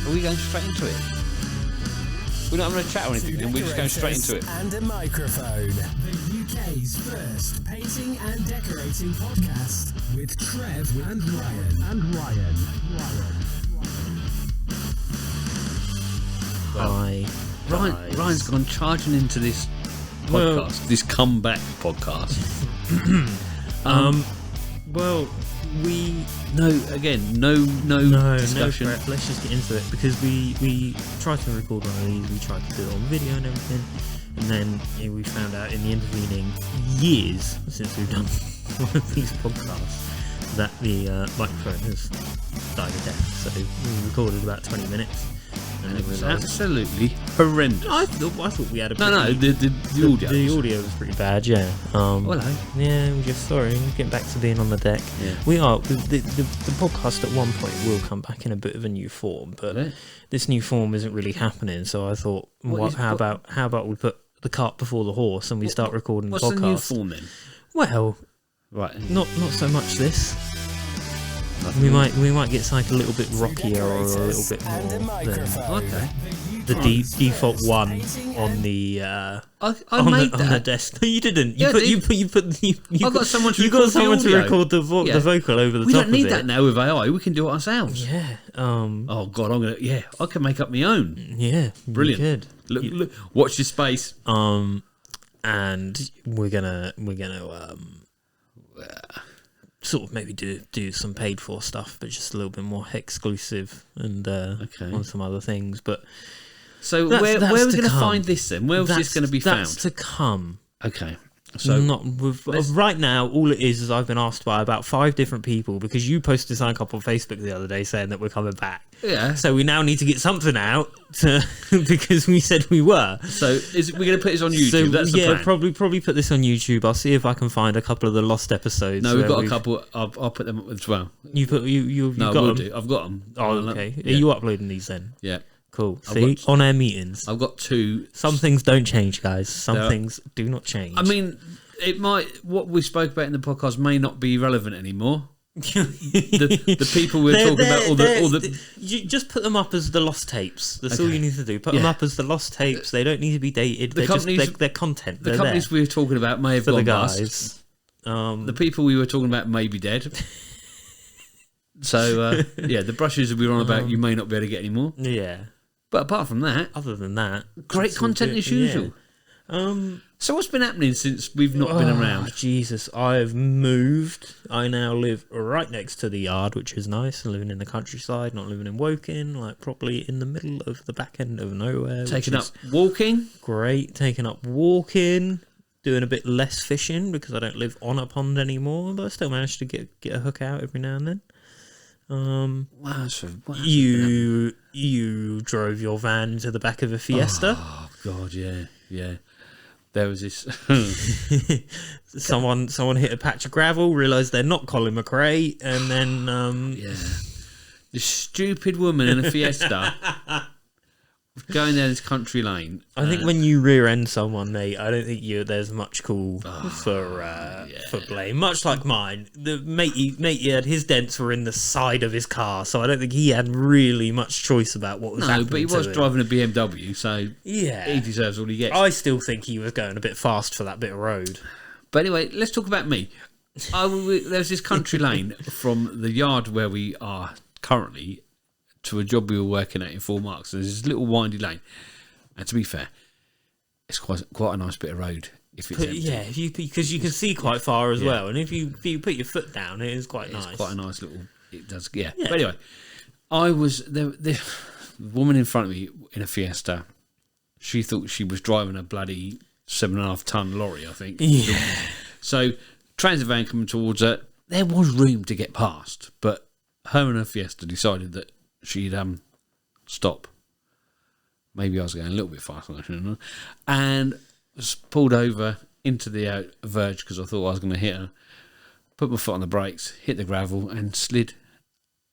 Are we going straight into it? We're not having a chat or anything, then we're just going straight into it. And a microphone. The UK's first painting and decorating podcast with Trev and Ryan. Ryan's gone charging into this podcast, this comeback podcast. No discussion. No prep. Let's just get into it because we tried to record one of these. We tried to do it on video and everything, and then we found out in the intervening years since we've done one of these podcasts that the microphone has died a death. So we recorded about 20 minutes. And it was absolutely horrendous. I thought we had a the audio. The audio was pretty bad, yeah. Hello. Yeah, we're just sorry. Getting back to being on the deck. Yeah. We are. The podcast at one point will come back in a bit of a new form, but this new form isn't really happening. So I thought, how about we put the cart before the horse and we start recording the podcast? What's the new form then? Well, right. Not so much this. We might get something a little bit rockier or a little bit more. Okay. The default one on the I on made the, that. on the desk. No, you didn't. Yeah, You got someone to you record got someone the to audio. record the vocal over the We top don't need of that it. now with AI. We can do it ourselves. Yeah. Oh God, I can make up my own. Yeah. Brilliant. Good. Look, watch your space. And we're gonna sort of maybe do some paid for stuff, but just a little bit more exclusive and on some other things. But so that's where are we going to come. find this then? Where is this going to be found? That's to come. Okay. So Right now, all it is I've been asked by about 5 different people because you posted something up on Facebook the other day saying that we're coming back. Yeah. So we now need to get something out because we said we were. So we're going to put this on YouTube? So, that's the plan. probably put this on YouTube. I'll see if I can find a couple of the lost episodes. No, we've got a couple. I'll put them up as well. You've got we'll them? do. I've got them. Oh, okay. Yeah. Are you uploading these then? Yeah. Cool. See, on-air meetings. I've got 2. Some things don't change, guys. Some things do not change. I mean, it might. What we spoke about in the podcast may not be relevant anymore. the people we're talking about, all the. You just put them up as the lost tapes. That's all you need to do. Put them up as the lost tapes. They don't need to be dated. They're content. The companies we were talking about may have for gone the guys. bust. The people we were talking about may be dead. So the brushes we were on about, you may not be able to get anymore. Yeah. But apart from that, other than that, great content as usual. Yeah. So what's been happening since we've not been around? Jesus, I've moved. I now live right next to the yard, which is nice. I'm living in the countryside, not living in Woking, like properly in the middle of the back end of nowhere. Taking up walking. Great. Taking up walking. Doing a bit less fishing because I don't live on a pond anymore, but I still manage to get a hook out every now and then. You drove your van into the back of a Fiesta. Oh God, yeah. There was this someone hit a patch of gravel, realised they're not Colin McRae, and then this stupid woman in a Fiesta going down this country lane. I think when you rear end someone, mate, I don't think there's much call for blame. Much like mine, the matey had his dents were in the side of his car, so I don't think he had really much choice about what was happening. No, but he was driving a BMW, so he deserves all he gets. I still think he was going a bit fast for that bit of road. But anyway, let's talk about me. There's this country lane from the yard where we are currently to a job we were working at in 4 Marks. There's this little windy lane, and to be fair, it's quite a nice bit of road if it's empty. Yeah, because you can see quite far as well, and if you put your foot down, it is quite nice. It's quite a nice little. It does, yeah. But anyway, I was the woman in front of me in a Fiesta. She thought she was driving a bloody 7.5 ton lorry, I think. Yeah. So transit van coming towards her. There was room to get past, but her and her Fiesta decided that she'd stop. Maybe I was going a little bit faster than I should have, and was pulled over into the verge because I thought I was going to hit her. Put my foot on the brakes, hit the gravel, and slid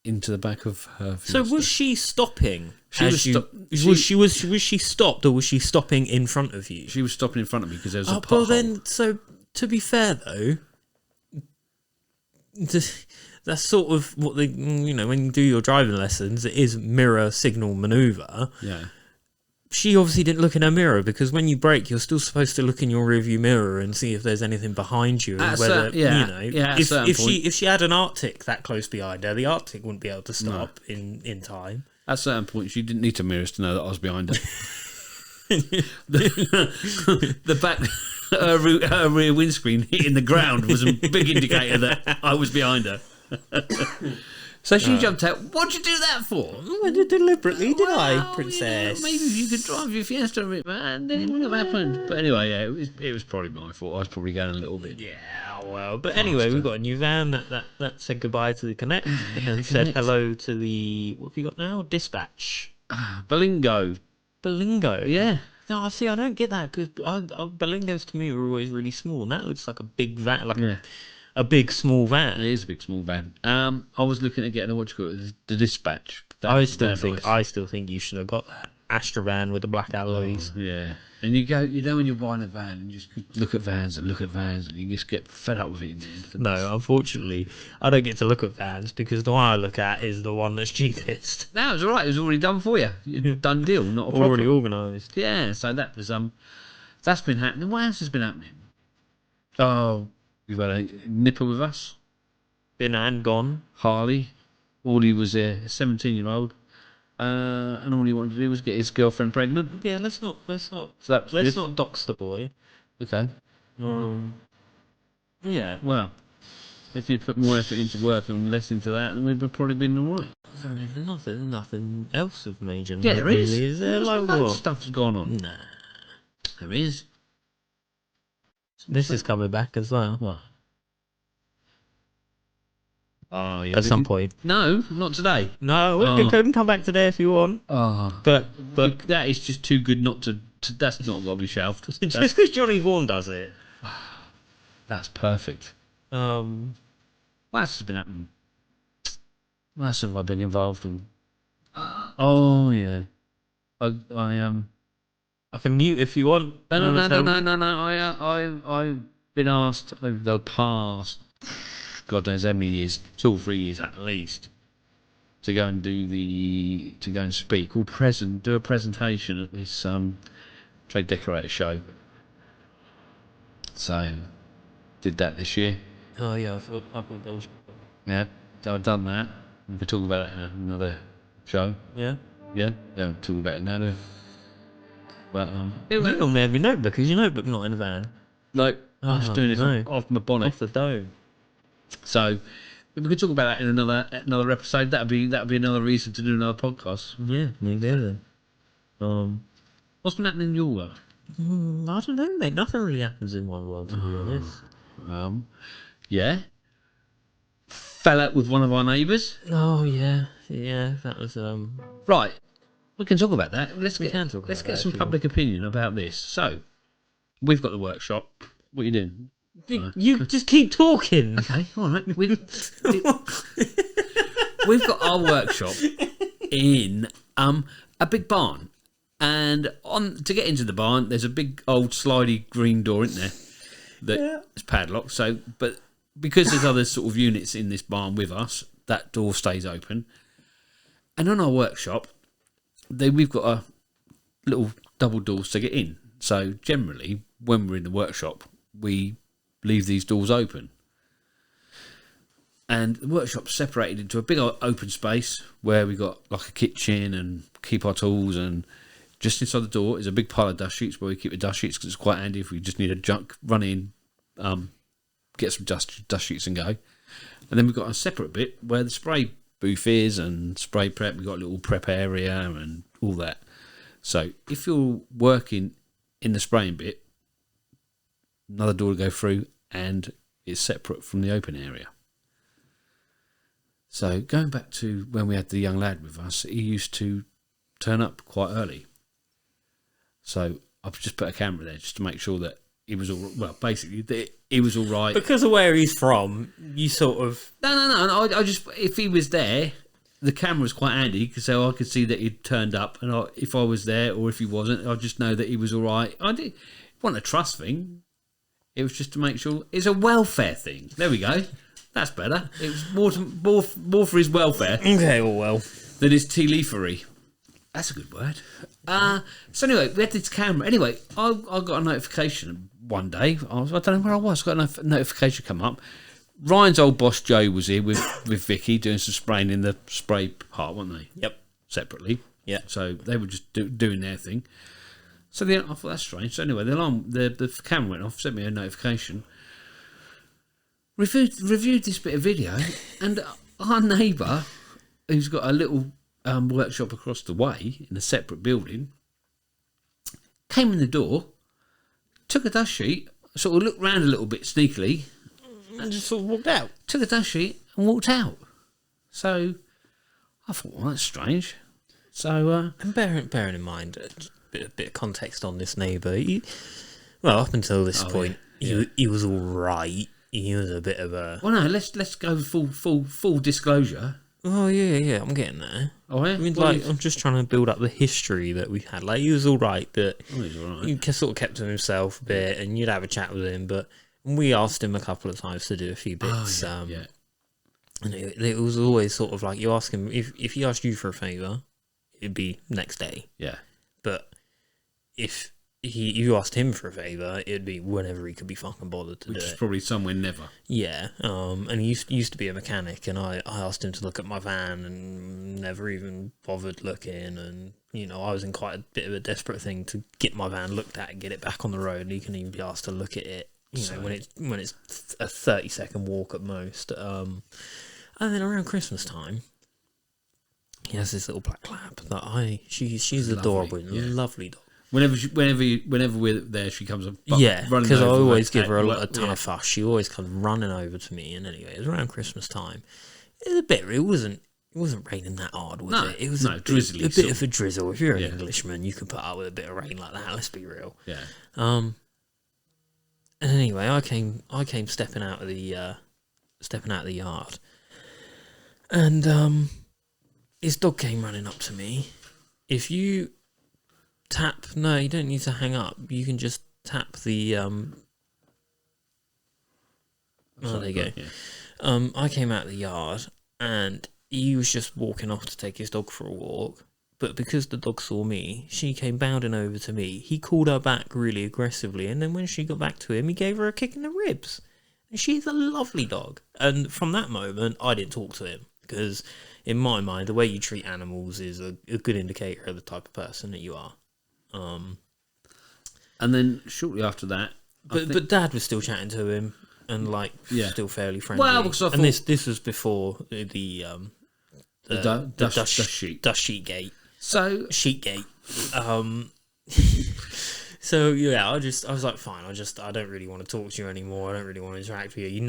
into the back of her Fiesta. So was she stopping? Was she stopped, or was she stopping in front of you? She was stopping in front of me because there was a pothole. Well then, so to be fair though, that's sort of what when you do your driving lessons, it is mirror signal maneuver. Yeah. She obviously didn't look in her mirror, because when you brake, you're still supposed to look in your rearview mirror and see if there's anything behind you. And whether if she had an Arctic that close behind her, the Arctic wouldn't be able to stop in time. At a certain point, she didn't need to mirror us to know that I was behind her. the back, her rear windscreen hitting the ground was a big indicator that I was behind her. So she jumped out. What'd you do that for? I did deliberately, did I, princess? Maybe if you could drive your Fiesta a bit, man, then it wouldn't have happened. But anyway, yeah, it was probably my fault. I was probably going a little bit. Yeah, well, but anyway, we've got a new van that said goodbye to the Connect and said hello to the, what have you got now? Dispatch. Berlingo. Yeah. No, see, I don't get that, because Berlingos to me were always really small, and that looks like a big van, a big small van. It is a big small van. I was looking at getting the Dispatch. I still think you should have got that Astra van with the black alloys. Yeah. And you go, when you're buying a van, and you just look at vans, and you just get fed up with it in the end. No, unfortunately, I don't get to look at vans, because the one I look at is the one that's cheapest. No, it was all right. It was already done for you. Done deal, not a problem. Already organised. Yeah, so that was that's been happening. What else has been happening? Oh, we've had a nipper with us. Been and gone. Harley. All he was a 17-year-old. And all he wanted to do was get his girlfriend pregnant. Yeah, let's not dox the boy. Okay. Yeah. Well, if you'd put more effort into work and less into that, then we'd probably been all right. Nothing else of major. Yeah, there is. Really, is there? Like what? Stuff's gone on. Nah. There is. This is coming back as well. What? Oh, yeah. At some point. No, not today. No, we can come back today if you want. Oh. But that is just too good not to that's not got to be shelved. Just because Johnny Vaughan does it. That's perfect. What else has been happening? What else have I been involved in? Oh, yeah. I can mute if you want. No. I've been asked over the past, God knows how many years, 2 or 3 years at least, to go and speak or do a presentation at this Trade Decorator show. So did that this year. Oh yeah, I thought that was. Yeah, so I've done that. We can talk about it in another show. Yeah. Yeah, don't talk about it now. But you normally have your notebook. Is your notebook not in the van? No, I'm just doing it off my bonnet. Off the dome. So we could talk about that in another episode. That'd be another reason to do another podcast. Yeah, maybe then. What's been happening in your world? I don't know, mate. Nothing really happens in one world, to be honest. Yeah. Fell out with one of our neighbours. Oh yeah, that was Right. We can talk about that. Let's get some public opinion about this. So, we've got the workshop. What are you doing? You just keep talking. Okay, all right. We've got our workshop in a big barn, and to get into the barn, there's a big old slidey green door in there that is padlocked. So, but because there's other sort of units in this barn with us, that door stays open. And on our workshop, we've got a little double doors to get in. So generally, when we're in the workshop, we leave these doors open. And the workshop's separated into a big open space where we got like a kitchen and keep our tools, and just inside the door is a big pile of dust sheets where we keep the dust sheets, because it's quite handy if we just need a junk, run in, get some dust sheets and go. And then we've got a separate bit where the spray booth is and spray prep. We've got a little prep area and all that. So if you're working in the spraying bit, another door to go through, and it's separate from the open area. So going back to when we had the young lad with us, he used to turn up quite early. So I've just put a camera there just to make sure that he was all well. Basically, he was all right because of where he's from. You sort of no. I just, if he was there, the camera was quite handy because so I could see that he'd turned up, and if I was there or if he wasn't, I just know that he was all right. It wasn't a trust thing. It was just to make sure it's a welfare thing. There we go. That's better. It was more for his welfare Okay, well. than his tea-leafery. That's a good word. So anyway, we had this camera. Anyway, I got a notification one day. I don't know where I was. I got a notification come up. Ryan's old boss Joe was here with Vicky doing some spraying in the spray part, weren't they? Yep. Separately. Yeah. So they were just doing their thing. So then I thought that's strange. So anyway, the camera went off, sent me a notification. Reviewed this bit of video, and our neighbour, who's got a little workshop across the way in a separate building, came in the door, took a dust sheet, sort of looked round a little bit sneakily, And just sort of walked out. took a dust sheet and walked out. So I thought, well, that's strange. So And bearing in mind, a bit of context on this neighbour. Well, up until this point, yeah. he was all right. He was a bit of a... well, no, let's go full disclosure. Oh, yeah, I'm getting there. Oh, yeah? I mean, Well, like, I'm just trying to build up the history that we've had. Like, he was all right, but he's all right. he sort of kept to himself a bit, and you'd have a chat with him, but we asked him a couple of times to do a few bits. yeah. And it was always sort of like, you ask him, if he asked you for a favour, it'd be next day. Yeah. But if you asked him for a favour, it'd be whenever he could be fucking bothered to Which do is it. probably somewhere never. Yeah, and he used to be a mechanic, and I asked him to look at my van and never even bothered looking, and I was in quite a bit of a desperate thing to get my van looked at and get it back on the road, and he can even be asked to look at it, when it's a 30-second walk at most. And then around Christmas time, he has this little black lab that she's adorable, yeah. lovely dog. Whenever we're there, she comes up. Yeah, running because I over always like give her a that. ton of fuss. She always comes running over to me. And anyway, it was around Christmas time. It wasn't raining that hard, was it? It was drizzly. A bit of a drizzle. If you're an Yeah. Englishman, you can put up with a bit of rain like that. Let's be real. Yeah. And anyway, I came stepping out of the yard, and his dog came running up to me. If you tap, no, you don't need to hang up. You can just tap the there you go. Yeah. I came out of the yard, and he was just walking off to take his dog for a walk. But because the dog saw me, she came bounding over to me. He called her back really aggressively, and then when she got back to him, he gave her a kick in the ribs. And she's a lovely dog. And from that moment, I didn't talk to him, because in my mind, the way you treat animals is a good indicator of the type of person that you are. And then shortly after that, But Dad was still chatting to him, and still fairly friendly. Well, because I thought- and this was before the dust sheet. dust sheet gate. So Sheetgate. So yeah, I was like, fine. I don't really want to talk to you anymore. I don't really want to interact with you.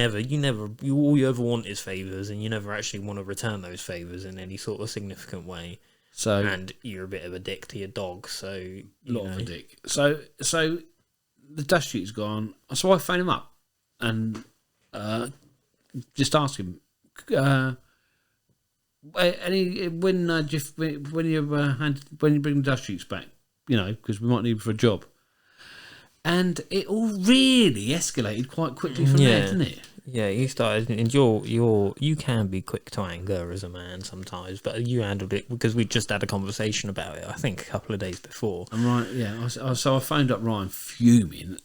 All you ever want is favors, and you never actually want to return those favors in any sort of significant way. So And you're a bit of a dick to your dog, so you lot know. of a dick. So the dust sheet's gone. So I phone him up and just ask him. When you bring the dust sheets back, because we might need them for a job. And it all really escalated quite quickly from there, didn't it? Yeah, you started, and you can be quick to anger as a man sometimes, but you handled it because we just had a conversation about it, I think, a couple of days before. And right, yeah. So I phoned up Ryan fuming.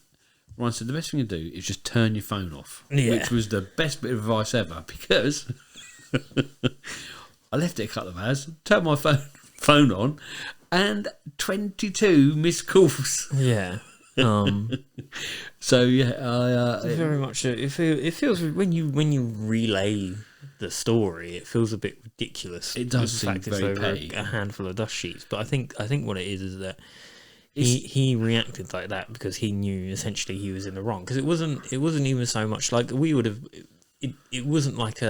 Ryan said the best thing to do is just turn your phone off, which was the best bit of advice ever, because I left it a couple of hours, turned my phone on, and 22 missed calls. Yeah. So yeah, Very much. It feels when you relay the story, it feels a bit ridiculous. It does The seem fact very it's over petty. a handful of dust sheets, but I think what it is that he reacted like that because he knew essentially he was in the wrong. Because it wasn't even so much like we would have. It wasn't like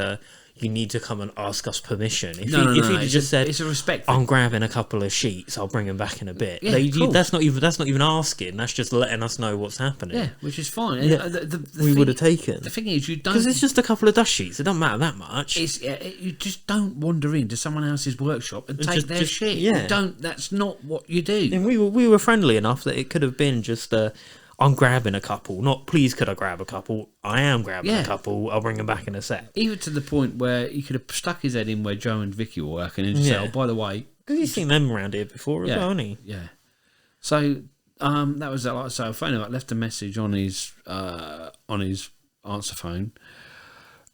you need to come and ask us permission. If he'd just said, it's a respect thing. I'm grabbing a couple of sheets, I'll bring them back in a bit. Yeah, cool. That's not even asking. That's just letting us know what's happening. Yeah, which is fine. Yeah, we would have taken. The thing is, you don't, Because it's just a couple of dust sheets. It doesn't matter that much. you just don't wander into someone else's workshop and take their shit. yeah. You don't. That's not what you do. And we were friendly enough that it could have been just I'm grabbing a couple. Not please could I grab a couple. I am grabbing a couple. I'll bring them back in a sec. Even to the point where he could have stuck his head in where Joe and Vicky were working and just said, oh, by the way... Because you've seen them around here before as well, hasn't he? Yeah. So that was like so. Funny, I left a message on his answer phone.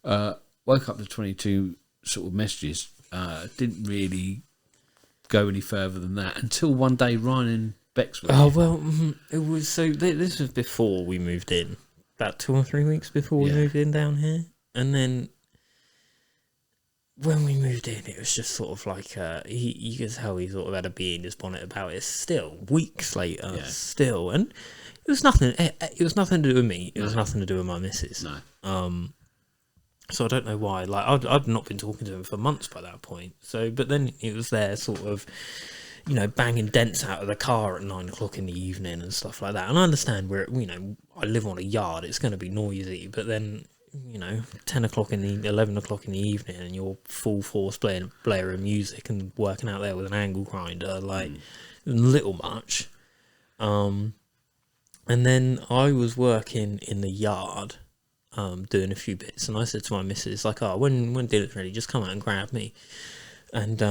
Woke up to 22 sort of messages. Didn't really go any further than that until one day Ryan and Bex were. Oh well, it was so. This was before we moved in, about 2 or 3 weeks before we moved in down here, and then. When we moved in, it was just sort of like you could tell he sort of had a bee in his bonnet about it. Still, weeks later, still, and it was nothing. It was nothing to do with me. It was nothing to do with my missus. No. So I don't know why. Like I'd not been talking to him for months by that point. So, but then it was there, sort of, banging dents out of the car at 9 o'clock in the evening and stuff like that. And I understand where I live on a yard. It's going to be noisy, but then. 10 o'clock 11 o'clock in the evening, and you're full force blaring music and working out there with an angle grinder, like a little much. And then I was working in the yard, doing a few bits, and I said to my missus, like, oh, when dinner's ready, just come out and grab me, and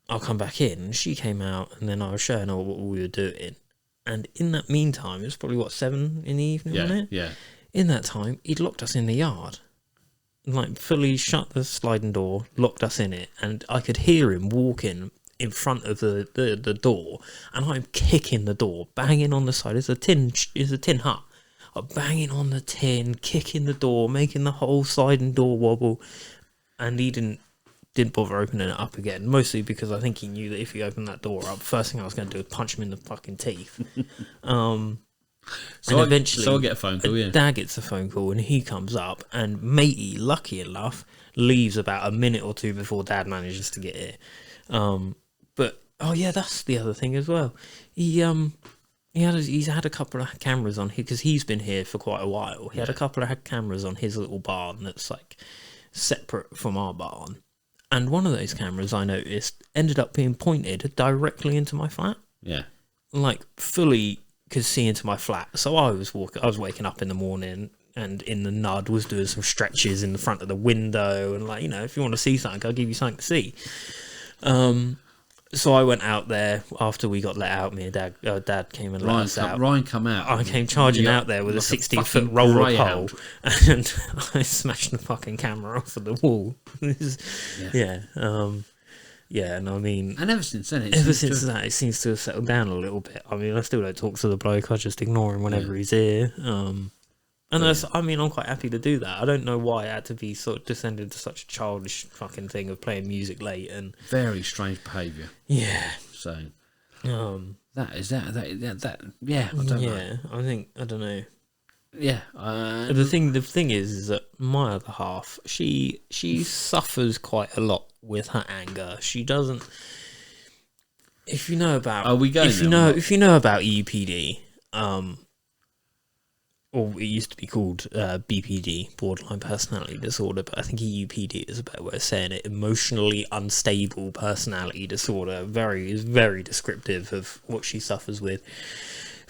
I'll come back in. And she came out, and then I was showing her what we were doing. And in that meantime, it was probably 7 in the evening, wasn't it? Yeah. In that time, he'd locked us in the yard. Like, fully shut the sliding door, locked us in it, and I could hear him walking in front of the door, and I'm kicking the door, banging on the side. It's a tin hut. I'm banging on the tin, kicking the door, making the whole sliding door wobble, and he didn't bother opening it up again, mostly because I think he knew that if he opened that door up, first thing I was going to do was punch him in the fucking teeth. So and eventually, I get a phone call, Dad gets a phone call, and he comes up, and matey, lucky enough, leaves about a minute or two before Dad manages to get here. But that's the other thing as well. He's had a couple of cameras on here because he's been here for quite a while. He had a couple of cameras on his little barn that's like separate from our barn, and one of those cameras I noticed ended up being pointed directly into my flat. Yeah, like fully. Could see into my flat, so I was waking up in the morning, and in the nud was doing some stretches in the front of the window, and like, if you want to see something, I'll give you something to see. So I went out there after we got let out. Me and Dad came and let us out. Ryan come out. I came charging out there with a 16-foot roller pole, and I smashed the fucking camera off of the wall. And I mean... And ever since then... it seems to have settled down a little bit. I mean, I still don't talk to the bloke. I just ignore him whenever he's here. I'm quite happy to do that. I don't know why it had to be sort of descended to such a childish fucking thing of playing music late and... Very strange behaviour. Yeah. So... Yeah, I don't know. I don't know. Yeah. The thing is that my other half, she suffers quite a lot with her anger. She doesn't. If you know about, if you know about EPD, or it used to be called BPD, borderline personality disorder, but I think EUPD is a better way of saying it. Emotionally unstable personality disorder. Is very descriptive of what she suffers with.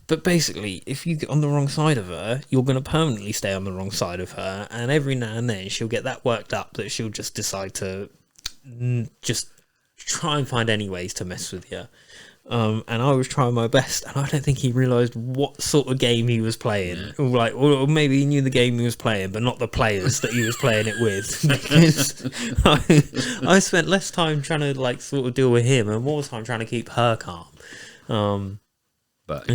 But basically, if you get on the wrong side of her, you're going to permanently stay on the wrong side of her, and every now and then she'll get that worked up that she'll just decide to just try and find any ways to mess with you. And I was trying my best, and I don't think he realised what sort of game he was playing. Yeah. Or maybe he knew the game he was playing, but not the players that he was playing it with. Because I spent less time trying to sort of deal with him, and more time trying to keep her calm. But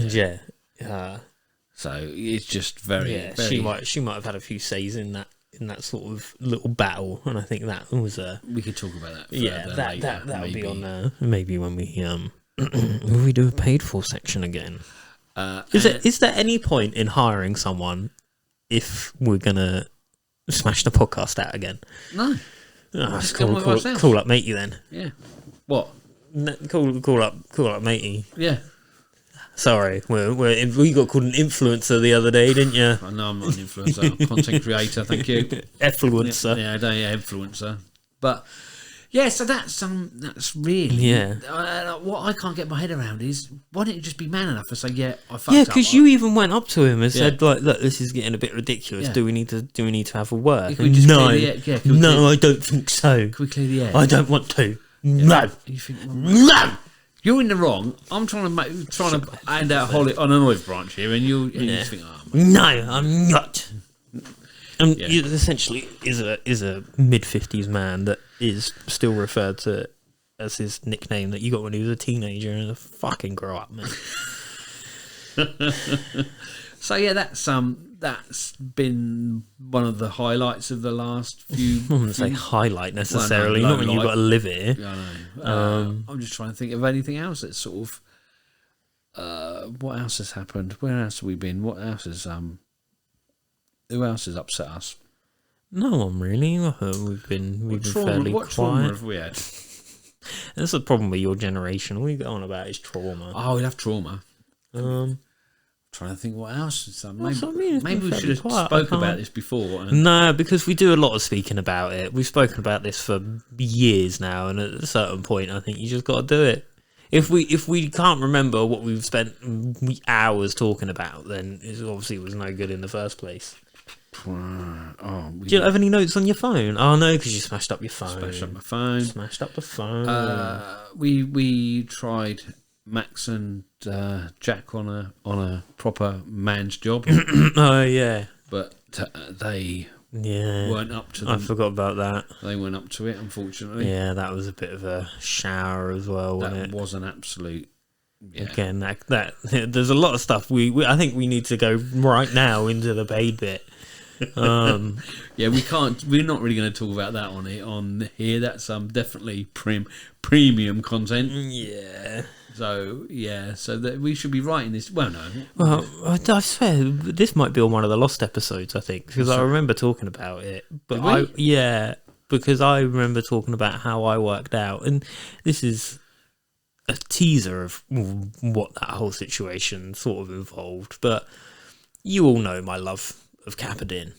so it's just very. She might have had a few says in that sort of little battle, and I think that was we could talk about that. That'll be on there maybe when we will we do a paid for section again. Is there any point in hiring someone if we're gonna smash the podcast out again? No. Call up matey then. Yeah. What? Call up matey. Yeah. Sorry, we got called an influencer the other day, didn't you? I know I'm not an influencer, content creator. Thank you. Influencer. Yeah, influencer. But Yeah, so that's really what I can't get my head around is why don't you just be man enough and say I fucked up. Yeah, because you even went up to him and said Yeah. like, look, this is getting a bit ridiculous. Yeah. Do we need to have a word? Can we just No, clear the air? no, I don't think so. Can we clear the air? I don't want to. No, And you think, well, no. you're in the wrong. I'm trying to hand out on an olive branch here, and you just think, oh, man. No, I'm not. And you essentially is a mid-50s man that is still referred to as his nickname that you got when he was a teenager, and fucking grow up, man. So yeah, that's been one of the highlights of the last few. I wouldn't say highlight necessarily, Well, no, not when you've got to live here. Yeah, I know. I'm just trying to think of anything else that's sort of. What else has happened? Where else have we been? What else has who else has upset us? No one really. We've been fairly what trauma quiet. have we had? That's the problem with your generation. All you go on about is trauma. Oh, we have trauma. Trying to think what else. Maybe we should have spoke about this before. No, because we do a lot of speaking about it. We've spoken about this for years now, and at a certain point, I think you just got to do it. If we can't remember what we've spent hours talking about, then it obviously was no good in the first place. Do you have any notes on your phone? Oh no, because you smashed up your phone. Smashed up my phone. Smashed up the phone. We tried Max and Jack on a proper man's job. Oh yeah, but they Yeah. weren't up to I them. forgot about that. They weren't up to it, unfortunately. Yeah, that was a bit of a shower as well, wasn't That it? was an absolute... Yeah. Again, that there's a lot of stuff we I think we need to go right now into the paid bit. Yeah, we can't. We're not really going to talk about that on here. That's definitely premium content. Yeah. So yeah, so that we should be writing this. Well, no. Well, I swear this might be on one of the lost episodes. I think because I remember talking about it. But because I remember talking about how I worked out, and this is a teaser of what that whole situation sort of involved. But you all know my love of Capadin.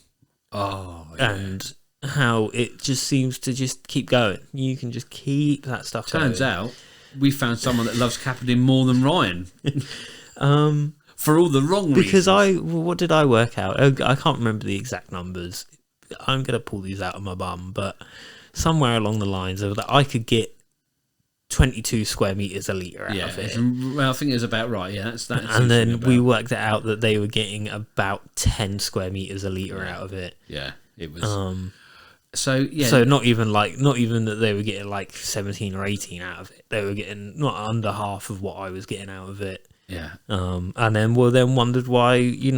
Oh, yeah. And how it just seems to just keep going. You can just keep that stuff Turns going. out we found someone that loves Capadin more than Ryan. For all the wrong reasons. Because what did I work out? I can't remember the exact numbers. I'm going to pull these out of my bum, but somewhere along the lines of that I could get 22 square meters a litre out of it. Well, I think it's about right. Yeah, that's and then we worked it out that they were getting about 10 square meters a litre out of it. Yeah, it was. So yeah, so not even that they were getting like 17 or 18 out of it. They were getting not under half of what I was getting out of it. Yeah. And then wondered why, we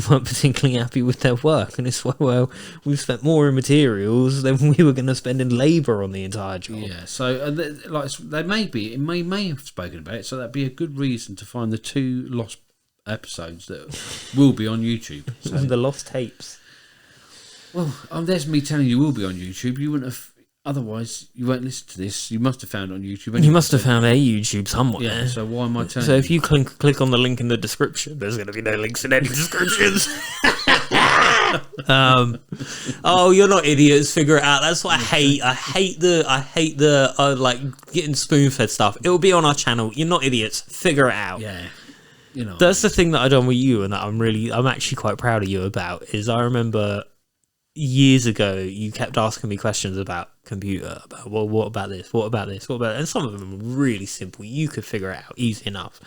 weren't particularly happy with their work, and it's well, we've spent more in materials than we were going to spend in labour on the entire job. Yeah, so they may have spoken about it, so that'd be a good reason to find the 2 lost episodes that will be on YouTube. So, The lost tapes. well, there's me telling you will be on YouTube. You wouldn't have, otherwise you won't listen to this. You must have found it on YouTube. Anyway. You must have found a YouTube somewhere. Yeah. So why am I telling? So if you click on the link in the description, there's going to be no links in any descriptions. Oh, you're not idiots. Figure it out. That's what I hate. I hate the like getting spoon-fed stuff. It will be on our channel. You're not idiots. Figure it out. Yeah. That's the thing that I done with you, and that I'm actually quite proud of you about. Is I remember years ago you kept asking me questions about computer, about what about this, what about this, what about that? And some of them were really simple. You could figure it out easy enough.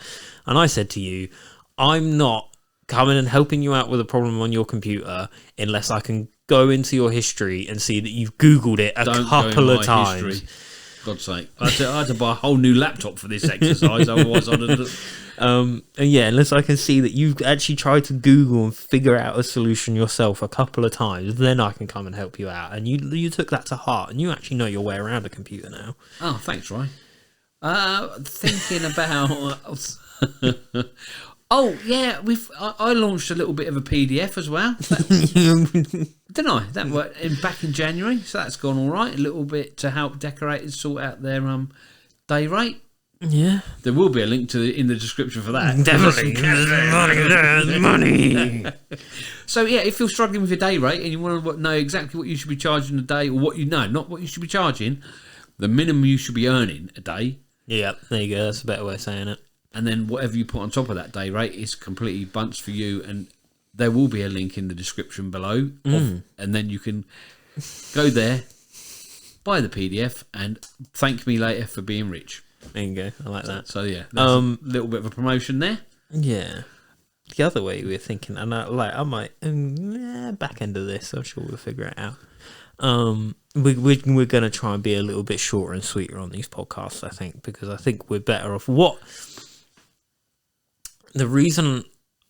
And I said to you, I'm not coming and helping you out with a problem on your computer unless I can go into your history and see that you've Googled it a couple of times. History. God's sake. I had to buy a whole new laptop for this exercise, otherwise I'd have... And yeah, unless I can see that you've actually tried to Google and figure out a solution yourself a couple of times, then I can come and help you out. And you took that to heart, and you actually know your way around a computer now. Oh, thanks, Roy. Thinking about... Oh, yeah, I launched a little bit of a PDF as well. Didn't I? That worked back in January, so that's gone all right. A little bit to help decorators sort out their Dayrate Yeah. There will be a link in the description for that. Definitely. There's money. So yeah, if you're struggling with your day rate and you want to know exactly what you should be charging a day, or what you know, not what you should be charging, the minimum you should be earning a day. Yeah, there you go. That's a better way of saying it. And then whatever you put on top of that day rate is completely bunched for you. And there will be a link in the description below. And then you can go there, buy the PDF, and thank me later for being rich. There you go. I like that. So yeah, that's a little bit of a promotion there. Yeah. The other way we were thinking, and I might back end of this. I'm sure we'll figure it out. We're going to try and be a little bit shorter and sweeter on these podcasts, I think, because I think we're better off. The reason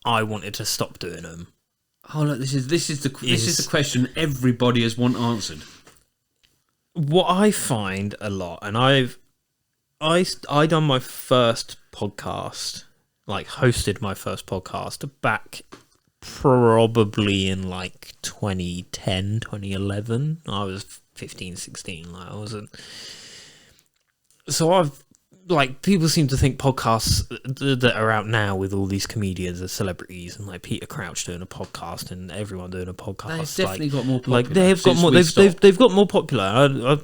I wanted to stop doing them. Oh look, this is the question everybody has answered. What I find a lot, and I done my first podcast, like hosted my first podcast back probably in like 2010, 2011. I was 15, 16. Like I wasn't. So I've like people seem to think podcasts that are out now with all these comedians and celebrities and like Peter Crouch doing a podcast and everyone doing a podcast. They've definitely got more popular. Like they've got more. They've got more popular. And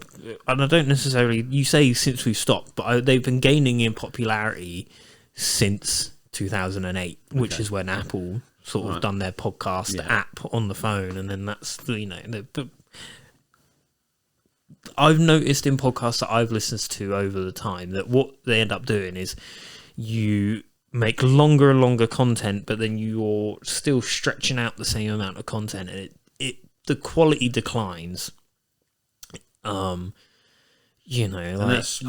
I don't necessarily. You say since we've stopped, but they've been gaining in popularity since 2008, which is when Apple sort of done their podcast app on the phone, and then that's I've noticed in podcasts that I've listened to over the time that what they end up doing is you make longer and longer content, but then you're still stretching out the same amount of content, and the quality declines. You know, like is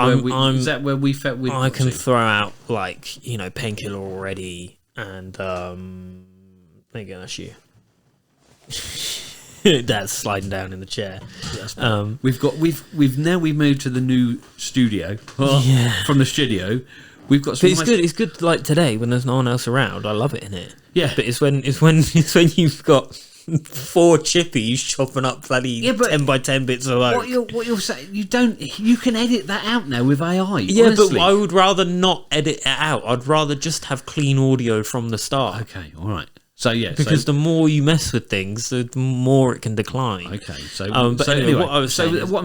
that where we felt we? I can throw out like Painkiller already, and there you go, that's you. Dad's sliding down in the chair. We've now moved to the new studio. From the studio, we've got. Some good. It's good. Like today, when there's no one else around, I love it in it. Yeah, but it's when you've got 4 chippies chopping up bloody 10 by 10 bits of oak. What you're saying? You can edit that out now with AI. Yeah, honestly. but I would rather not edit it out. I'd rather just have clean audio from the start. Okay, all right. So yeah, because the more you mess with things, the more it can decline. Okay, so anyway, what I'm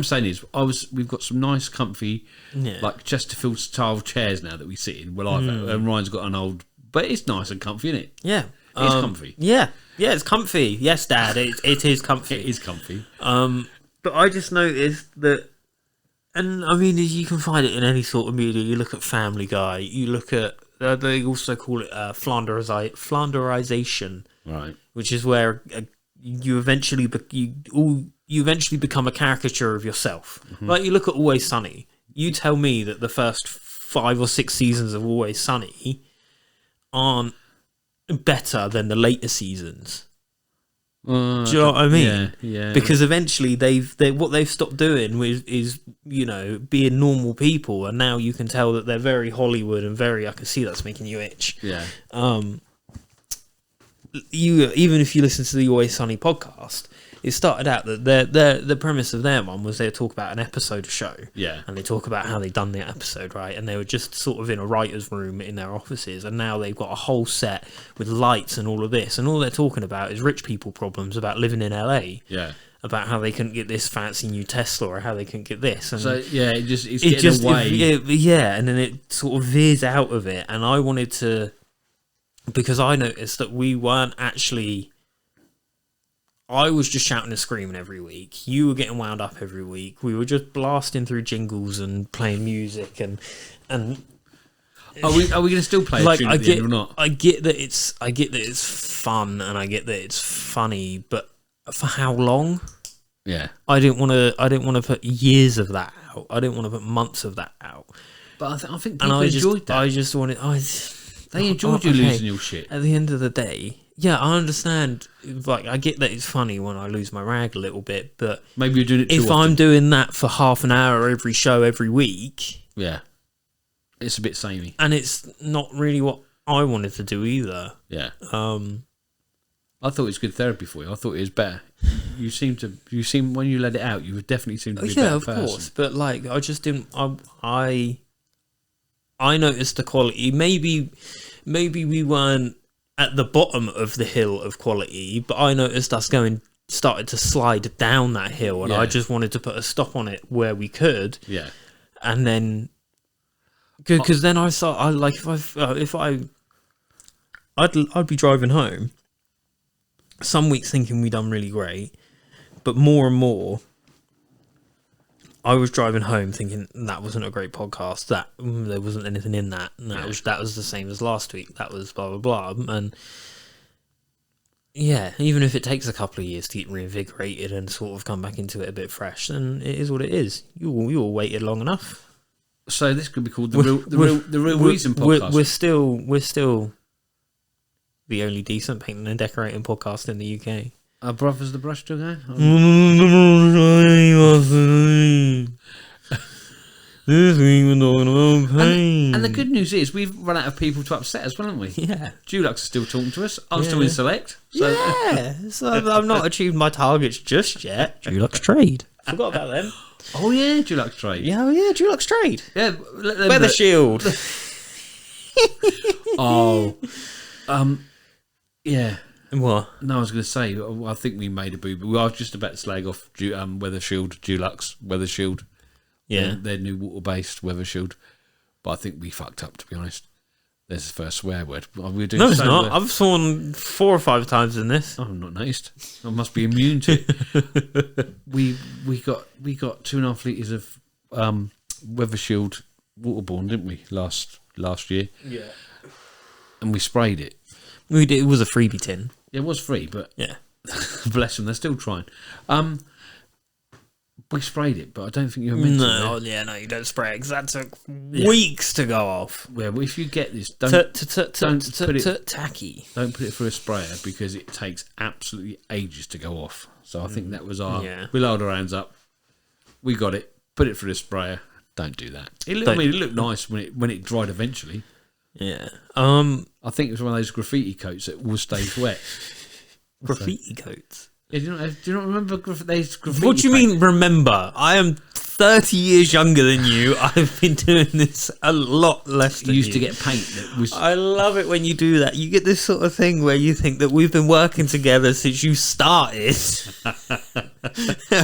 saying is, we've got some nice, comfy, like Chesterfield style chairs now that we sit in. Well, and Ryan's got an old, but it's nice and comfy, isn't it? Yeah, it's comfy. Yeah, it's comfy. Yes, Dad, it is comfy. It is comfy. But I just noticed that, and I mean, you can find it in any sort of media. You look at Family Guy. You look at. They also call it Flanderization, right? Which is where you eventually become a caricature of yourself. Mm-hmm. Like you look at Always Sunny. You tell me that the first 5 or 6 seasons of Always Sunny aren't better than the later seasons. Do you know what I mean? Yeah. Because eventually what they've stopped doing is being normal people, and now you can tell that they're very Hollywood and very. I can see that's making you itch. Yeah. Even if you listen to the Always Sunny podcast, it started out that the premise of their one was they talk about an episode show. Yeah. And they talk about how they done the episode, right? And they were just sort of in a writer's room in their offices, and now they've got a whole set with lights and all of this, and all they're talking about is rich people problems about living in LA. Yeah. About how they couldn't get this fancy new Tesla, or how they couldn't get this. And so yeah, it's getting away. And then it sort of veers out of it, and I wanted to, because I noticed that we weren't actually. I was just shouting and screaming every week. You were getting wound up every week. We were just blasting through jingles and playing music and. Are we going to still play a tune at the end or not? I get that it's fun and I get that it's funny, but for how long? Yeah, I didn't want to put years of that out. I didn't want to put months of that out. But I think people enjoyed that. I just wanted. They enjoyed you losing your shit. At the end of the day. Yeah, I understand. Like, I get that it's funny when I lose my rag a little bit, but maybe you're doing it too often. I'm doing that for half an hour every show every week, yeah, it's a bit samey, and it's not really what I wanted to do either. Yeah. I thought it was good therapy for you. I thought it was better. You seem when you let it out, you definitely seem to be a better person. Course. But like, I just didn't. I I noticed the quality. Maybe we weren't at the bottom of the hill of quality, but I noticed us started to slide down that hill, and I just wanted to put a stop on it where we could. Yeah. And then, because then I'd be driving home some weeks thinking we done really great, but more and more I was driving home thinking that wasn't a great podcast, that there wasn't anything in that, and that was the same as last week, that was blah blah blah. And yeah, even if it takes a couple of years to get reinvigorated and sort of come back into it a bit fresh, then it is what it is. You all waited long enough. So this could be called the real reason podcast. We're still the only decent painting and decorating podcast in the UK. Our brothers the brush still going? This week we're talking about pain. And the good news is we've run out of people to upset us, haven't we? Yeah. Dulux is still talking to us. I'm still in Select. So. Yeah. So I've not achieved my targets just yet. Dulux Trade. Forgot about them. Oh yeah, Dulux Trade. Yeah, Dulux Trade. Yeah. Weather Shield. Yeah. What? No, I was going to say, I think we made a boo-boo. I was just about to slag off Weather Shield, Dulux, Weather Shield. Yeah. Their new water-based Weather Shield. But I think we fucked up, to be honest. There's the first swear word. No, it's not. I've sworn 4 or 5 times in this. Oh, I'm not noticed. I must be immune to it. we got 2.5 litres of Weather Shield waterborne, didn't we, last year? Yeah. And we sprayed it. We did. It was a freebie tin. It was free, but yeah, bless them, they're still trying. We sprayed it, but I don't think you were meant to. No, you don't spray it because that took weeks to go off. Yeah, well, if you get this, don't put it tacky. Don't put it through a sprayer because it takes absolutely ages to go off. So I think that was we lowered our hands up. We got it. Put it through a sprayer. Don't do that. It looked nice when it dried eventually. Yeah. I think it was one of those graffiti coats that will stay wet. Graffiti coats? Yeah, do you not remember those graffiti What do you mean, remember? I am 30 years younger than you. I've been doing this a lot less than you. Used to get paint that was... I love it when you do that. You get this sort of thing where you think that we've been working together since you started.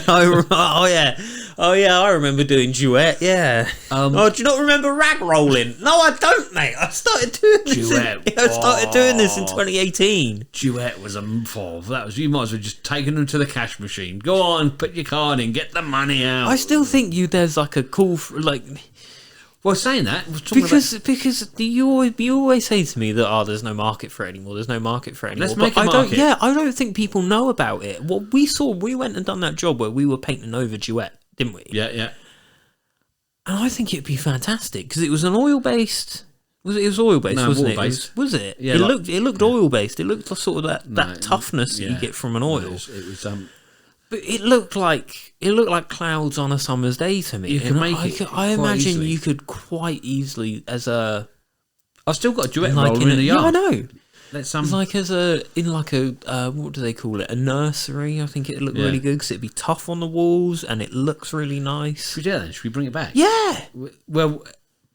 Oh yeah, I remember doing duet, yeah. Do you not remember rag rolling? No, I don't, mate. I started doing this in 2018. Duet was you might as well just taken them to the cash machine. Go on, put your card in, get the money out. I still think there's like a cool well, saying that because you always say to me that there's no market for it anymore. There's no market for it anymore. Let's make a market. I don't think people know about it. What we went and done that job where we were painting over duet, didn't we? Yeah. And I think it'd be fantastic because it was an oil-based. It was oil-based, wasn't it? Was it? Yeah, it looked oil-based. It looked sort of that toughness that you get from an oil. No, it was But it looked like clouds on a summer's day to me. You can make I imagine you could quite easily I've still got a duet roller in the yard. Yeah, I know. It's like what do they call it? A nursery. I think it'd look really good because it'd be tough on the walls and it looks really nice. Should we do that then? Should we bring it back? Yeah. Well,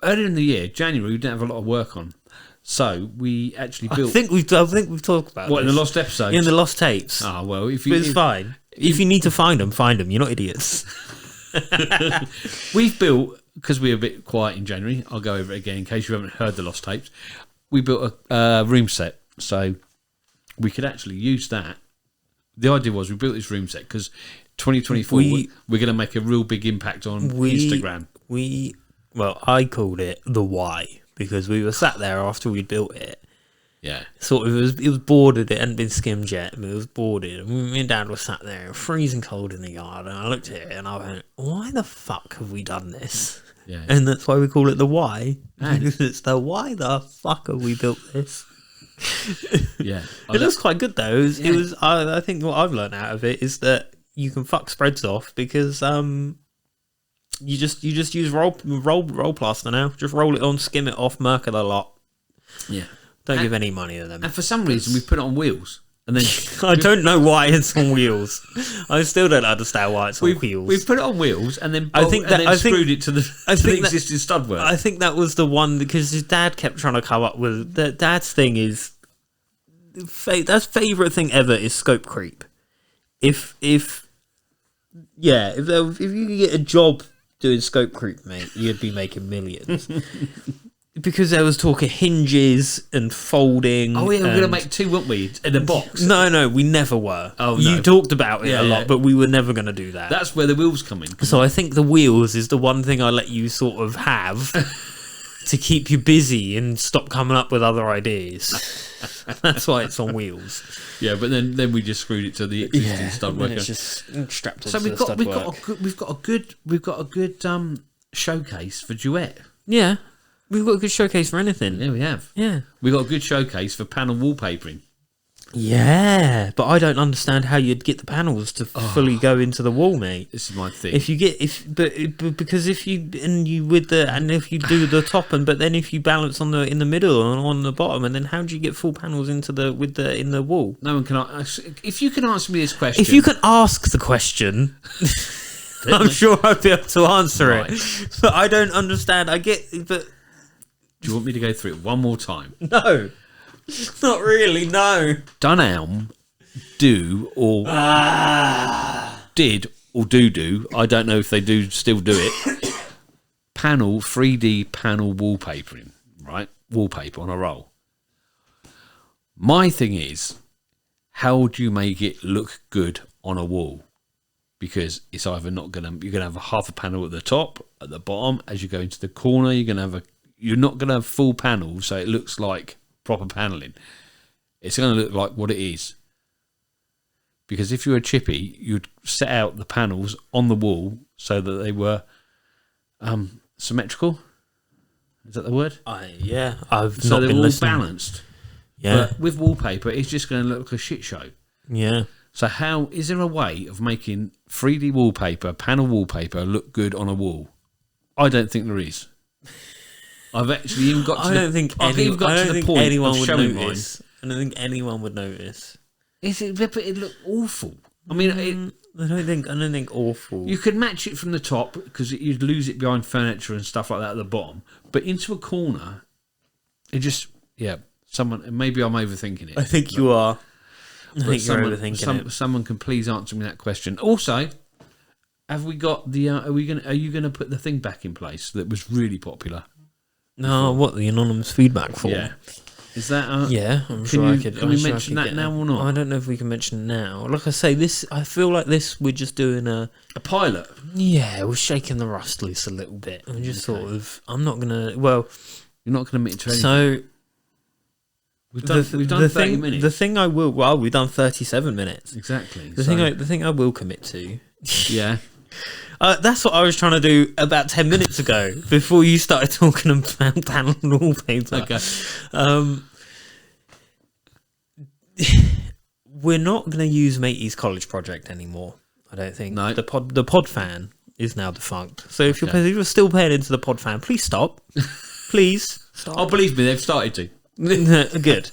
earlier in the year, January, we didn't have a lot of work on. So we actually built... I think we've talked about what, this. in the lost episodes? In the lost tapes. Oh, well, it's fine. If you need to find them, find them. You're not idiots. We've built, because we were a bit quiet in January, I'll go over it again in case you haven't heard the lost tapes. We built a room set, so we could actually use that. The idea was we built this room set because 2024 we're going to make a real big impact on Instagram. I called it the why because we were sat there after we'd built it. Yeah. Sort of, it was boarded, it hadn't been skimmed yet, but it was boarded. And me and Dad were sat there, freezing cold in the yard, and I looked at it and I went, why the fuck have we done this? Yeah. And that's why we call it the why. Because it's the why the fuck have we built this? Yeah. It looks quite good though. It was I think what I've learned out of it is that you can fuck spreads off because you just use roll plaster now. Just roll it on, skim it off, Merc it a lot. Yeah. Don't give any money to them. And for some reason, we put it on wheels. And then I don't know why it's on wheels. I still don't understand why it's on wheels. we've put it on wheels and then screwed it to the existing stud work. I think that was the one because his dad kept trying to come up with. Dad's thing is that's favourite thing ever is scope creep. If you could get a job doing scope creep, mate, you'd be making millions. Because there was talk of hinges and folding. Oh yeah, we're gonna make two, weren't we? In a box. No, we never were. Oh, no. You talked about it a lot, but we were never gonna do that. That's where the wheels come in. So I think the wheels is the one thing I let you sort of have to keep you busy and stop coming up with other ideas. That's why it's on wheels. Yeah, but then we just screwed it to the existing stud work. It's just strapped to so the stud work. we've got a good showcase for duet. Yeah. We've got a good showcase for anything. Yeah, we have. Yeah. We've got a good showcase for panel wallpapering. Yeah, but I don't understand how you'd get the panels to fully go into the wall, mate. This is my thing. Because if you do the top but then if you balance in the middle and on the bottom, and then how do you get full panels in the wall? No one can. If you can answer me this question, if you can ask the question. I'm sure I'd be able to answer it, but I don't understand. But do you want me to go through it one more time? No, not really. No. Dunelm did or do. I don't know if they still do it. 3D panel wallpapering, right? Wallpaper on a roll. My thing is, how do you make it look good on a wall? Because it's either you're gonna have a half a panel at the top, at the bottom. As you go into the corner, you're not gonna have full panels, so it looks like proper paneling. It's gonna look like what it is. Because if you were chippy, you'd set out the panels on the wall so that they were symmetrical. Is that the word? I've so not they're been all listening. balanced. Yeah, but with wallpaper, it's just going to look like a shit show. Yeah. So how is there a way of making 3D wallpaper, panel wallpaper, look good on a wall? I don't think there is. I've actually even got to I don't think anyone would notice. Mine. I don't think anyone would notice. It look awful. I mean, I don't think awful. You could match it from the top because you'd lose it behind furniture and stuff like that at the bottom. But into a corner, it just maybe I'm overthinking it. I think you are. I think you're overthinking it. Someone can please answer me that question. Also, have we got the? Are you going to put the thing back in place that was really popular? No, what the anonymous feedback form? Yeah, is that? Yeah, I'm sure I could. Can we mention that now or not? I don't know if we can mention it now. Like I say, I feel like we're just doing a pilot. Yeah, we're shaking the rust loose a little bit. I'm just sort of. I'm not gonna. Well, you're not gonna admit to anything. So. We've done 30 minutes. The thing I will... Well, we've done 37 minutes. Exactly. The thing I will commit to... Yeah. That's what I was trying to do about 10 minutes ago, before you started talking about panel wallpaper. Okay. We're not going to use Matey's college project anymore, I don't think. No. The pod fan is now defunct. So if you're still paying into the pod fan, please stop. Please stop. Oh, believe me, they've started to. Good.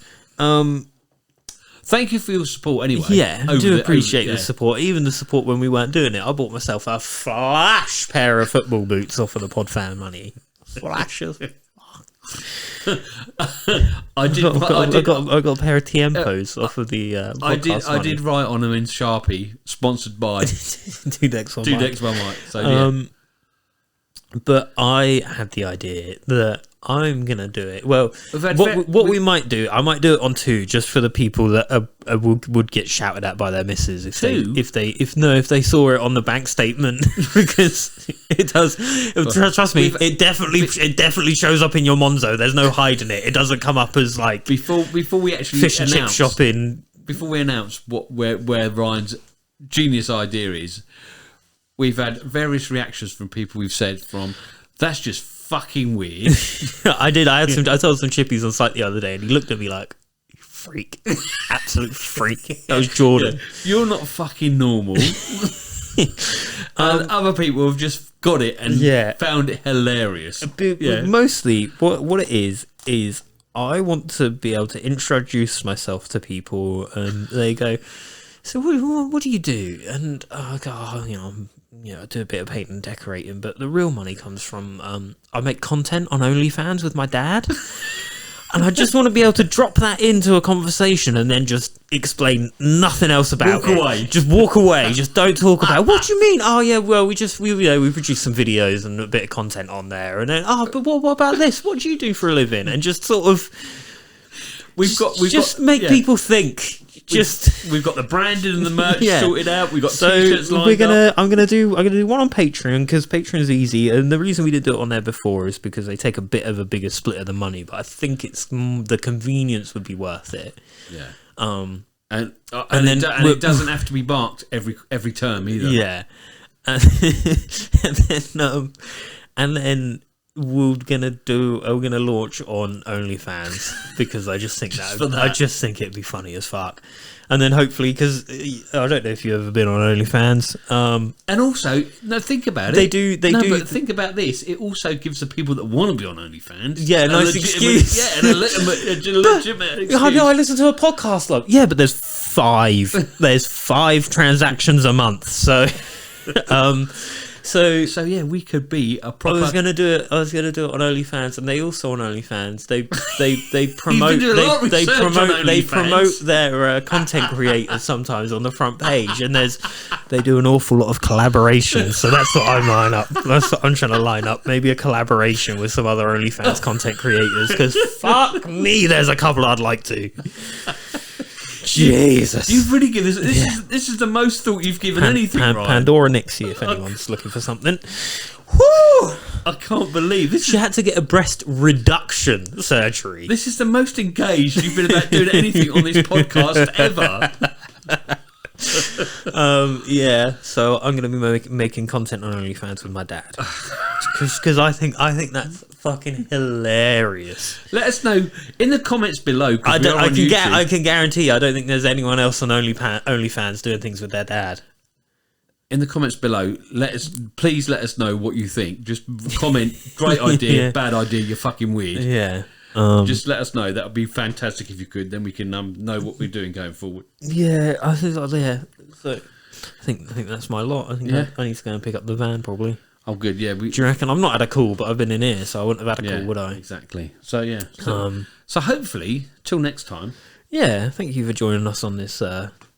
Thank you for your support anyway. Yeah, I do appreciate the support. Even the support when we weren't doing it. I bought myself a flash pair of football boots off of the pod fan money. Flashes. I got a pair of Tiempos off of the podcast I did write on them in Sharpie, sponsored by Two Decs One Mic. So yeah. But I had the idea that I'm gonna do it. Well, we might do, I might do it on two, just for the people that would get shouted at by their missus if they saw it on the bank statement, because it does. Trust me, it definitely shows up in your Monzo. There's no hiding it. It doesn't come up as like before we actually fish and chip shopping. Before we announce where Ryan's genius idea is, we've had various reactions from people. We've said that's just fucking weird. I told some chippies on site the other day, and he looked at me like, "You freak, absolute freak." That was Jordan. Yeah, you're not fucking normal. And other people have just got it and found it hilarious. Mostly, what it is I want to be able to introduce myself to people, and they go, "So what do you do?" And I go, "Oh, I do a bit of painting and decorating, but the real money comes from I make content on OnlyFans with my dad." And I just want to be able to drop that into a conversation and then just explain nothing else about it. Walk away. Just walk away. Just don't talk about it. What do you mean? Oh yeah, well we produce some videos and a bit of content on there, and then but what about this? What do you do for a living? And just sort of We've got make people think. We've got the branding and the merch sorted out. We've got t-shirts lined up. I'm gonna do one on Patreon, because Patreon is easy, and the reason we didn't do it on there before is because they take a bit of a bigger split of the money. But I think it's the convenience would be worth it. Yeah. And then it doesn't have to be marked every term either. Yeah. And then we're gonna launch on OnlyFans, because I just think it'd be funny as fuck. And then hopefully, because I don't know if you've ever been on OnlyFans, and also think about it. But think about this. It also gives the people that want to be on OnlyFans a nice excuse. Yeah, and a legitimate excuse. I listen to a podcast. Like, yeah, but there's 5 transactions a month, so. So yeah, we could be a proper. I was gonna do it on OnlyFans, and they also on OnlyFans they promote their content creators sometimes on the front page, and they do an awful lot of collaborations. So that's what I'm lining up. That's what I'm trying to line up. Maybe a collaboration with some other OnlyFans content creators, because fuck me, there's a couple I'd like to. Jesus, you've really given this is the most thought you've given anything, right? Pandora Nixie, if anyone's looking for something. Woo! I can't believe this. She had to get a breast reduction surgery. This is the most engaged you've been about doing anything on this podcast ever. Yeah, so I'm going to be making content on OnlyFans with my dad, because I think that's fucking hilarious. Let us know in the comments below. I can guarantee I don't think there's anyone else on OnlyFans doing things with their dad. In the comments below, please let us know what you think. Just comment. Great idea, bad idea. You're fucking weird. Yeah. Just let us know. That would be fantastic if you could. Then we can know what we're doing going forward. Yeah, I think. So I think that's my lot. I think I need to go and pick up the van probably. Oh, good. Yeah. Do you reckon? I've not had a call, but I've been in here, so I wouldn't have had a call, would I? Exactly. So yeah. So hopefully, till next time. Yeah. Thank you for joining us on this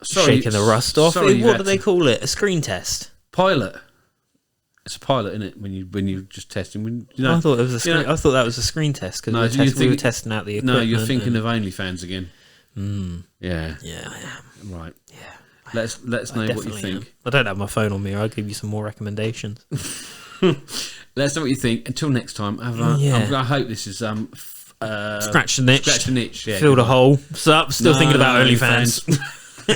shaking the rust off. What do they call it? A screen test. Pilot. It's a pilot, isn't it? When you just testing. I thought it was a screen. I thought that was a screen test, because we were testing out the equipment. No, you're thinking of OnlyFans again. Yeah. Yeah, I am. Right. Yeah. Let us know what you think. I don't have my phone on me. I'll give you some more recommendations. Let us know what you think. Until next time. I hope this is scratch the niche. Scratch the niche. Yeah. Fill the hole. Still thinking about OnlyFans. Do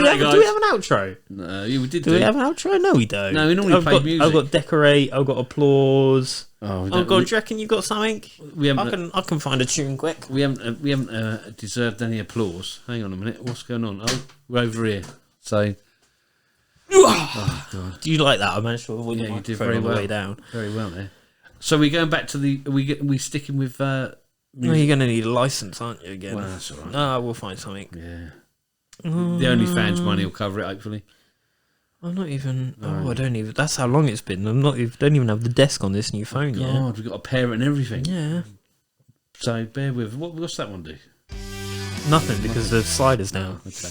we have an outro? No, we did. Do we have an outro? No, we don't. No, we normally play music. I've got decorate. I've got applause. Oh God! Do you reckon you got something? I can find a tune quick. We haven't deserved any applause. Hang on a minute. What's going on? Oh, we're over here. So. Oh, God. Do you like that? I managed to avoid the you did microphone very on well. the way down. Very well there. So we're going back to we sticking with. No, you're going to need a license, aren't you? Again. Well, that's all right. No, we'll find something. Yeah. The OnlyFans money will cover it, hopefully. I'm not even. I don't even. That's how long it's been. Don't even have the desk on this new phone yet. God, we've got a pair and everything. Yeah. So bear with. What's that one do? Nothing, because the slider's down. Okay.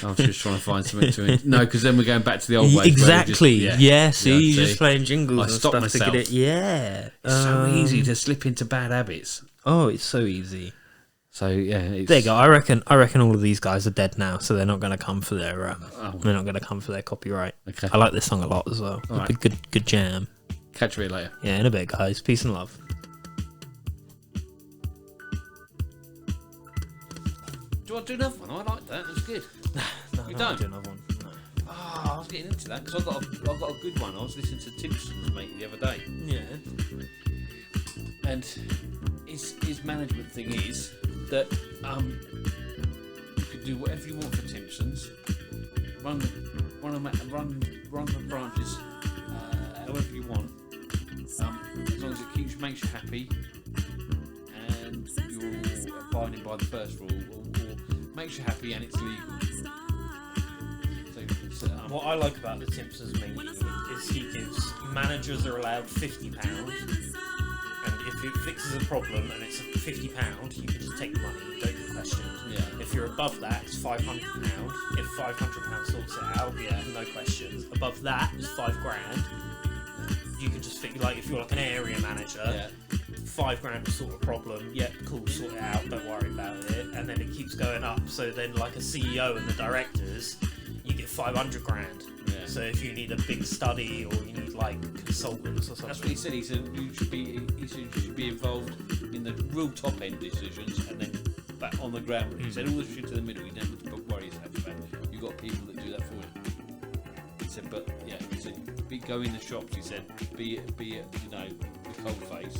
I was just trying to find something to it. No, because then we're going back to the old ways. Exactly. See, you're just playing jingles I and stopped stuff myself. to get it. Yeah. It's so easy to slip into bad habits. Oh, it's so easy. So yeah, there you go. I reckon all of these guys are dead now, so they're not going to come for their they're not going to come for their copyright. Okay. I like this song a lot as well. Right. A good jam. Catch you later. Yeah, in a bit, guys. Peace and love. Do I do another one? I like that. That's good. No, you don't do another one. No. I was getting into that because I've got a good one. I was listening to Timpson's mate the other day. Yeah. And his management thing is that you can do whatever you want for Timpson's, run the branches however you want, as long as it makes you happy, and abiding by the first rule, or makes you happy and it's legal. What I like about the Timpson's menu is he gives managers are allowed £50, and if it fixes a problem and it's £50, you can just take the money, you don't get questioned. Yeah. If you're above that, it's £500. If £500 sorts it out, yeah, no questions. Above that, it's $5,000. You can just fix, like if you're like an area manager. Yeah. £5,000 to sort a problem, yeah, cool, sort it out, don't worry about it, and then it keeps going up. So then, like a CEO and the directors, you get £500,000. Yeah. So if you need a big study or you need like consultants or something, That's what he said. He said you should be involved in the real top end decisions, and then back on the ground. He said all the shit to the middle. You never have to worry yourself about. You've got people that do that for you. He said, but yeah, he said go in the shops. He said be you know the cold face.